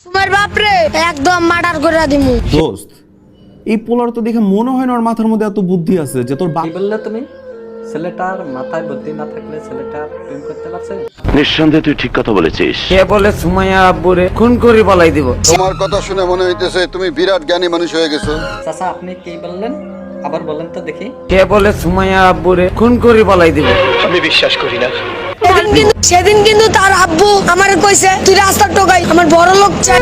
তোমার বাপরে একদম মার্ডার করে দিমু। দোস্ত, এই পোলার তো দেখে মনে হয় না ওর মাথার মধ্যে এত বুদ্ধি আছে যে তোর কি বললে তুমি? ছেলেটার মাথায় বুদ্ধি না থাকলে ছেলেটা প্রেম করতে পারছে? নিঃসন্দেহে তুই ঠিক কথা বলেছিস। কে বলে সুমাইয়া আব্বুরে খুন করে বলাই দিব? তোমার কথা শুনে মনে হইতেছে তুমি বিরাট জ্ঞানী মানুষ হয়ে গেছো। চাচা আপনি কি বললেন? আবার বলেন তো দেখি। কে বলে সুমাইয়া আব্বুরে খুন করে বলাই দিব? সেদিন কিন্তু তার আব্বু আমার কইছে তুই রাস্তা টোকাই আমার বড় লোক চাই।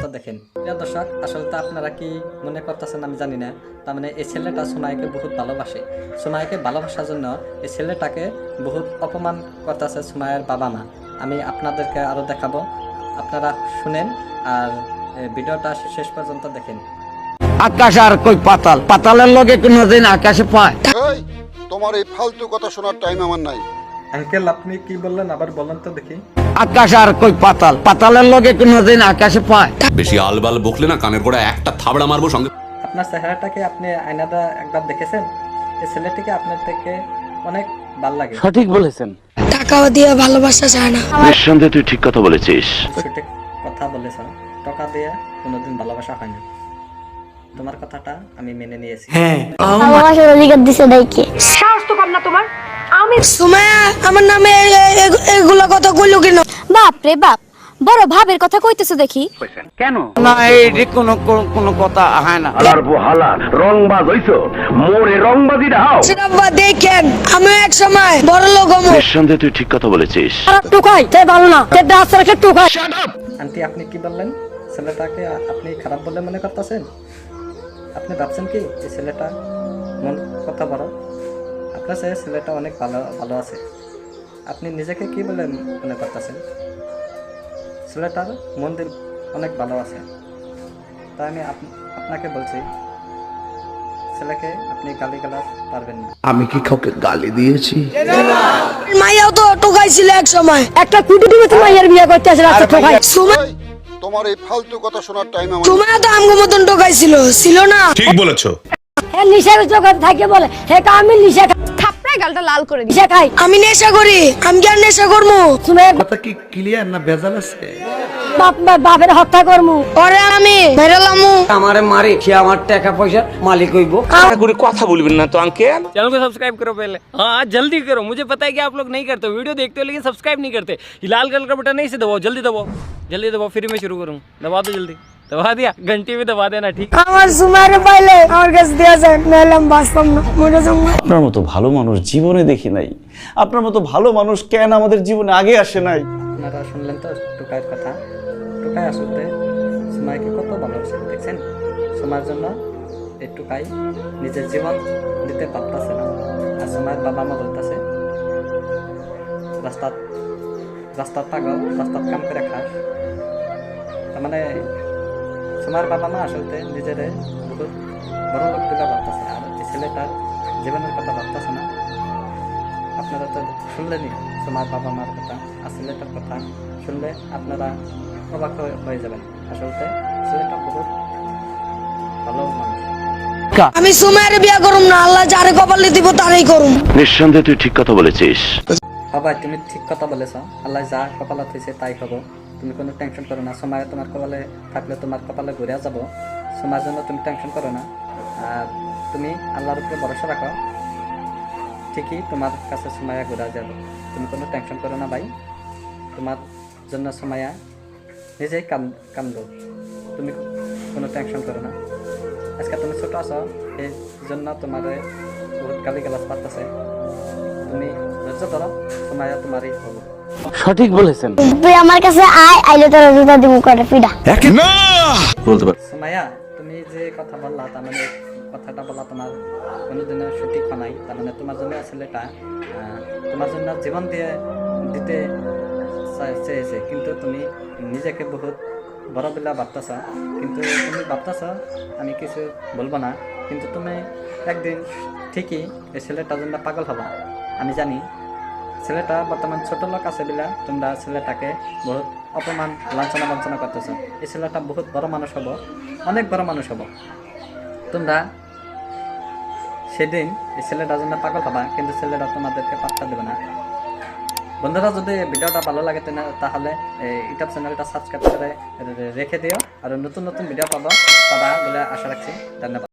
তো দেখেন প্রিয় দর্শক, আসলে তো আপনারা কি মনে করতেছেন আমি জানি না। তার মানে এই ছেলেটা সোনাইকে বহুত ভালোবাসে। সোনাইকে ভালোবাসার জন্য এই ছেলেটাকে বহুত অপমান করতেছে সোনাইয়ের বাবা মা। আমি আপনাদেরকে আরো দেখাবো, আপনারা শুনেন আর ভিডিওটা শেষ পর্যন্ত দেখেন। আকাশ আর কই পাতাল, পাতালের লগে কোনদিন আকাশে পায়? এই তোমার এই ফালতু কথা শোনার টাইম আমার নাই। আঙ্কেল আপনি কি বললেন আবার বলেন তো দেখি। আকাশ আর কই পাতাল, পাতালের লগে কোনদিন আকাশে পায়? বেশি আলবাল বকলে না কানের গোড়া একটা থাবড়া মারবো সঙ্গে। আপনার চেহারাটাকে আপনি আয়নাটা একবার দেখেছেন? এই ছেলেটিকে আপনার থেকে অনেক ভালো লাগে। সঠিক বলেছেন। টাকাও দিয়ে ভালোবাসা চায় না। নিঃসন্দেহে তুই ঠিক কথা বলেছিস। সঠিক কথা বলেছ, টাকা দিয়ে কোনোদিন ভালোবাসা হয় না। তোমার কথাটা আমি মেনে নিয়েছি। ভালোবাসার অধিকার দিছে দাইকে। সাহস তো কম না তোমার। আমি সুমাইয়া আমার নামে এগুলা কথা কইলো কেন? বাপ রে বাপ, বড় ভাবের কথা কইতেছো দেখি। না এই কোনো কথা হয় না। সেটা দেখেন আমি এক সময় বড় লোক হবো। নিঃসন্দেহে তুই ঠিক কথা বলেছিস। টোকাই তাই ভালো না। টোকাই। আন্টি আপনি কি বললেন? ছেলেটাকে আপনি খারাপ বলে মনে করতেছেন? আপনি ভাবছেন কি যে ছেলেটা মন কথা বড়? আপনার কাছে ছেলেটা অনেক ভালো ভালো আছে। আপনি নিজেকে কি বলে মনে করতেছেন? ছেলেটার মন্দির অনেক ভালো আছে। তাই আমি আপনাকে বলছি ছেলেকে আপনি গালিগালাজ পারবেন না। আমি কি কাউকে গালি দিয়েছি? মাইয়াও তো টোকাইছিল এক সময়। একটা কুটি দিবে তো মাইয়ার বিয়ে করতে আসে রাস্তা টোকাই। এই, তোমার এই ফালতু কথা শোনার টাইম আমার নাই। সুমাইয়া তো আমগো মতন টোকাইছিল, ছিল না? ঠিক বলেছো। হে নিশার জগৎ থাকে বলে হে আমি নিশা থাপড়ায় গালটা লাল করে দিই। খাই আমি নেশা করি, আমি কি আর নেশা করবো? কথা কি ক্লিয়ার না ভেজাল আছে? বাপের হত্যা করমু। পরে আমি মেরালামু। আমারে মারি সে আমার টাকা পয়সা মালিক হইব। चैनल को सब्सक्राइब करो पहले। हाँ जल्दी करो, मुझे पता है कि आप लोग नहीं करते हो, वीडियो देखते हो लेकिन सब्सक्राइब नहीं करते। ये लाल कलर का बटन नहीं से दबाओ, जल्दी दबाओ, जल्दी दबाओ, फिर मैं शुरू करूँ। दबा दो जल्दी, दबा दिया, घंटी भी दबा देना ठीक। আমার সুমাইয়ারে পাইলে আমার কাছে দেয়া যায়, নাহলে আমি বাঁচতাম না। মরে যাবো। আপনার মতো ভালো মানুষ জীবনে দেখি নাই। আপনার মতো ভালো মানুষ কেন আমাদের জীবনে আগে আসে নাই? আপনারা শুনলেন তো টুকাইয়ের কথা। টুকাই আসলে সুমাইকে কত ভালোবাসে দেখছেন। সুমাইয়ের জন্য এই টুকাই নিজের জীবন দিতে পারতেছে না। আর সুমাইয়ের বাবা মা বলতেছে রাস্তার পাগল, রাস্তার কাম করে খাস। তার মানে সুমাইয়ের বাবা মা আসলে নিজের বহুত বড় লোক তুলে ভাবতেছে, আর এই ছেলেটার জীবনের কথা ভাবতেছে না। আপনারা তো শুনলেনই সুমাইয়ের বাবা মার কথা, আর ছেলেটার কথা শুনলে আপনারা অবাক হয়ে যাবেন। আসলে ছেলেটা বহুত ভালো মানুষ। আমি সুমাইয়ারে বিয়ে করুম না, আল্লাহ যারে কপালে দিব তারই করুম। নিঃসন্দেহে তুই ঠিক কথা বলেছিস। বাবা তুমি ঠিক কথা বলেছ, আল্লাহ যা কপালত হয়েছে তাই হব। তুমি কোনো টেনশন করো না। সময় তোমার কপালে থাকলে তোমার কপালে ঘুরে যাব। সময়ের জন্য তুমি টেনশন করো না, আর তুমি আল্লাহর উপরে ভরসা রাখো। ঠিকই তোমার কাছে সময়া ঘুরে যাবে। তুমি কোনো টেনশন করো না ভাই। তোমার জন্য সময়া নিজেই কান্দো। তুমি কোনো টেনশন করো না। আজকে তুমি ছোট আছো, এই জন্য তোমার বহুত গালি গালাজ পারতেছে। তুমি ধৈর্য ধরো, সময়া তোমারই হবো। সঠিক বলেছেন। তুই আমার কাছে আয়, আইলে তোর জুতা দিমু করে পিডা। বলতে পার। সুমাইয়া তুমি যে কথা বললা, তার মানে কথাটা বলা তোমার কোনোদিনও সঠিক নাই। তার মানে তোমার জন্য ছেলেটা তোমার জন্য জীবন দিতে চেয়েছে, কিন্তু তুমি নিজেকে বহুত বড় বিলা ভাবতেছ। কিন্তু তুমি ভাবতেছ আমি কিছু বলবো না, কিন্তু তুমি একদিন ঠিকই এই ছেলেটার জন্য পাগল হবা। আমি জানি ছেলেটা বর্তমান ছোট লোক আছে বিলা তোমরা ছেলেটাকে বহুত অপমান লাঞ্ছনা বঞ্চনা করতেছ। এই ছেলেটা বহুত বড় মানুষ হব, অনেক বড় মানুষ হব। তোমরা সেদিন এই ছেলেটার জন্য পাগল হবা, কিন্তু ছেলেটা তোমাদেরকে পাত্তা দেবে না। বন্ধুরা যদি ভিডিওটা ভালো লাগে তাহলে ইউটিউব চ্যানেলটা সাবস্ক্রাইব করে রেখে দিও আর নতুন নতুন ভিডিও পাবা বলে আশা রাখছি। ধন্যবাদ।